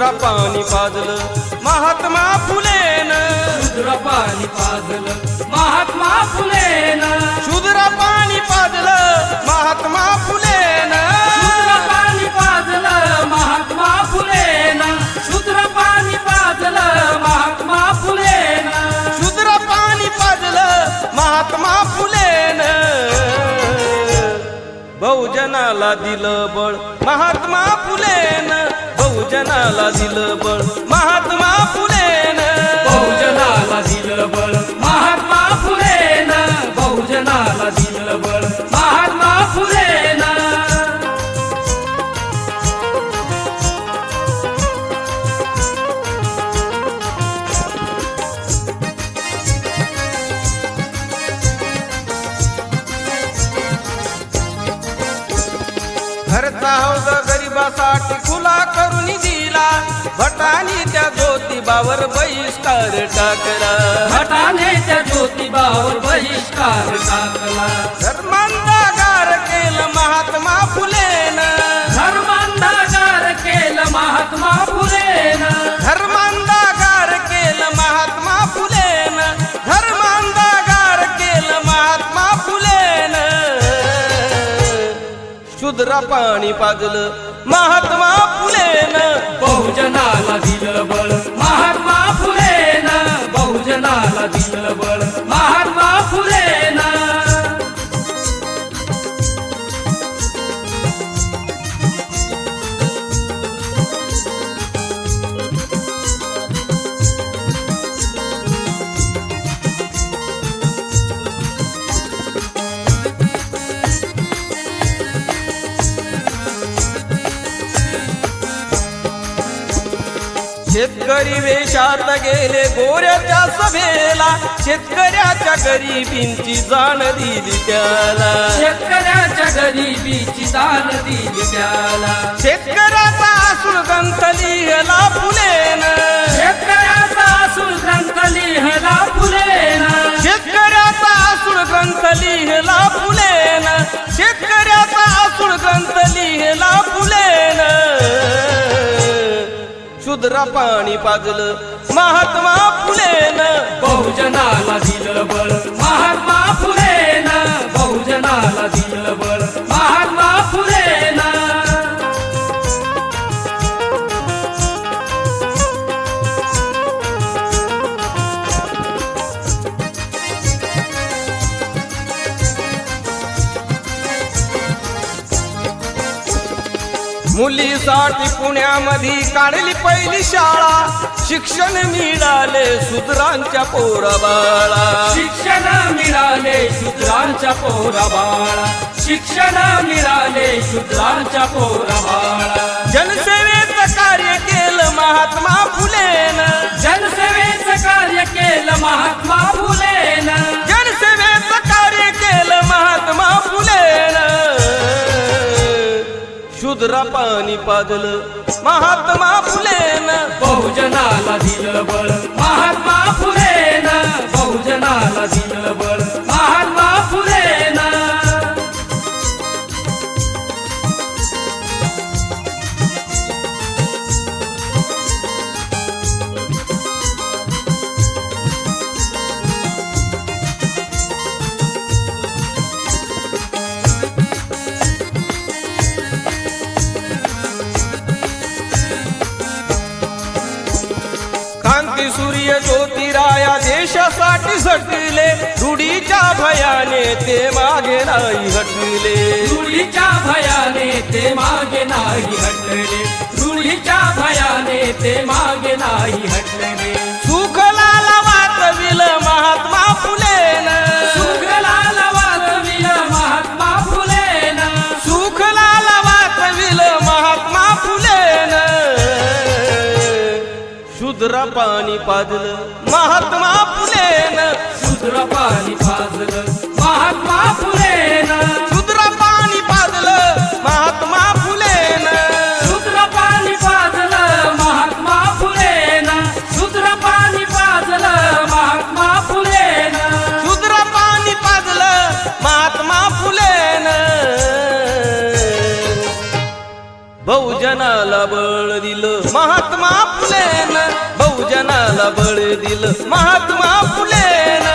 शूद्र पाणी पाजलं महात्मा फुलेन, शूद्र पाणी पाजलं महात्मा फुलेन, शूद्र पाणी पाजलं महात्मा फुलेन, शूद्र पाणी पाजलं महात्मा फुलेन, शूद्र पाणी पाजलं महात्मा फुलेन, शूद्र पाणी पाजलं महात्मा फुलेन, बहुजनाला दिलं बळ महात्मा फुलेन, बहुजनाला दिलं बळ महात्मा फुलेन, बहुजनाला दिलं बळ महात्मा फुलेन, बहुजनाला दिलं बळ महात्मा फुलेन. घरचा हौद गरिबासाठी खुला करून दिला, भटानी त्या ज्योतिबावर बहिष्कार टाकला, भटाने त्या ज्योतिबावर बहिष्कार टाकला, धर्मांधागार केलं महात्मा फुलेन, धर्मांधागार केलं महात्मा फुलेन, धर्मांधागार केलं महात्मा फुलेन, धर्मांधागार केलं महात्मा फुलेन, शूद्र पाणी पाजलं महात्मा फुलेन, बहुजनाला दिलं बळ महात्मा फुलेन, बहुजनाला दिलं बळ महात्मा फुलेन. शेतकरी वेशात गेले गोऱ्याच्या सभेला, शेतकऱ्याच्या गरिबींची जाण दिली त्याला, शेतकऱ्याच्या गरिबीची दान दिली त्याला, शेतकऱ्याचा आसूड ग्रंथ लिहिला फुलेन, शेतकऱ्याचा असूल ग्रंथ लिहिला फुलेन, शेतकऱ्याचा आसूड ग्रंथ लिहिला फुलेन, शेतकऱ्याचा आसूड ग्रंथ लिहिला फुलेन, शूद्र पाणी पाजलं महात्मा फुलेन, बहुजनाला दिलं बळ महात्मा फुलेन, बहुजनाला दिलं बळ महात्मा फुलेन. मुलीसाठी पुण्यामध्ये काढली पहिली शाळा, शिक्षण मिळाले शूद्रांच्या पोराबाळा, शिक्षण मिळाले शूद्रांच्या पोराबाळा, शिक्षण मिळाले शूद्रांच्या पोराबाळा, जनसेवेचं कार्य केलं महात्मा फुलेन, जनसेवेचं कार्य केलं महात्मा फुलेन, जनसेवेचं कार्य केलं महात्मा फुलेन, शूद्र पाणी पाजलं महात्मा फुलेन, बहुजनाला दिलं बळ महात्मा फुलेन, बहुजनाला दिलं बळ महात्मा फुलेन. सूर्य ज्योतिराया देशासाठी झटले, रूढीच्या भयाने ते मागे नाही हटले, रूढीच्या भयाने ते मागे नाही हटले, रूढीच्या भयाने ते मागे नाही हटले, सुखलाला वाचविल महात्मा फुलेन, सुखलाला वाचविल महात्मा फुलेन, सुखलाला वाचविल महात्मा फुलेन, शूद्र पाणी पाजलं महात्मा फुलेन, शूद्र पाणी पाजलं महात्मा फुलेन, शूद्र पाणी पाजलं महात्मा फुलेन, शूद्र पाणी पाजलं महात्मा फुलेन, शूद्र पाणी पाजलं महात्मा फुलेन, शूद्र पाणी पाजलं महात्मा फुलेन, बहुजनाला बहुजनाला बळ दिलं महात्मा फुलेन बहुजनाला बळ दिलं महात्मा फुलेन